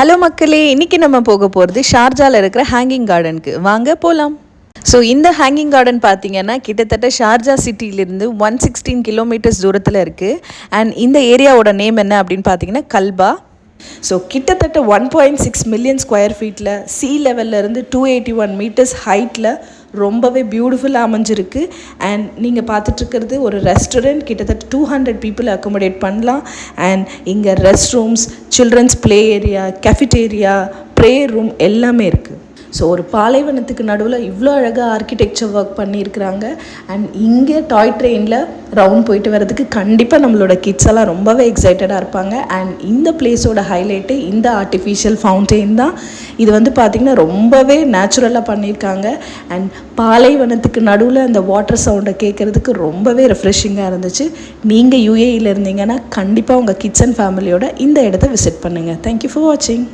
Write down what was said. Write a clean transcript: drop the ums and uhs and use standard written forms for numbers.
Hello மக்களே, இன்றைக்கி நம்ம போக போகிறது ஷார்ஜாவில் இருக்கிற ஹேங்கிங் கார்டனுக்கு. வாங்க போகலாம். ஸோ இந்த ஹேங்கிங் கார்டன் பார்த்தீங்கன்னா கிட்டத்தட்ட ஷார்ஜா சிட்டியிலிருந்து 116 கிலோமீட்டர்ஸ் தூரத்தில் இருக்குது. அண்ட் இந்த ஏரியாவோட நேம் என்ன அப்படின்னு பார்த்தீங்கன்னா கல்பா. ஸோ கிட்டத்தட்ட 1.6 மில்லியன் ஸ்கொயர் ஃபீட்டில் சி லெவல்லேருந்து 281 மீட்டர்ஸ் ஹைட்டில் ரொம்பவே பியூட்டிஃபுல்லாக அமைஞ்சிருக்கு. அண்ட் நீங்கள் பார்த்துட்ருக்கிறது ஒரு ரெஸ்டாரண்ட். கிட்டத்தட்ட 200 பீப்புள் அக்கோமடேட் பண்ணலாம். அண்ட் இங்கே rest rooms, children's play area, cafeteria, prayer room எல்லாமே இருக்குது. ஸோ ஒரு பாலைவனத்துக்கு நடுவில் இவ்வளோ அழகாக ஆர்கிடெக்சர் ஒர்க் பண்ணியிருக்கிறாங்க. அண்ட் இங்கே டாய் ட்ரெயினில் ரவுண்ட் போயிட்டு வரதுக்கு கண்டிப்பாக நம்மளோட கிட்ஸ் எல்லாம் ரொம்பவே எக்ஸைட்டடாக இருப்பாங்க. அண்ட் இந்த பிளேஸோட ஹைலைட்டு இந்த ஆர்டிஃபிஷியல் ஃபவுண்டெயின் தான். இது வந்து பார்த்திங்கன்னா ரொம்பவே நேச்சுரலாக பண்ணியிருக்காங்க. அண்ட் பாலைவனத்துக்கு நடுவில் அந்த வாட்டர் சவுண்டை கேட்குறதுக்கு ரொம்பவே ரெஃப்ரெஷிங்காக இருந்துச்சு. நீங்கள் யூஏஇயில் இருந்தீங்கன்னா கண்டிப்பாக உங்கள் கிட்ஸ் அண்ட் ஃபேமிலியோட இந்த இடத்த விசிட் பண்ணுங்கள். தேங்க்யூ ஃபார் வாட்சிங்.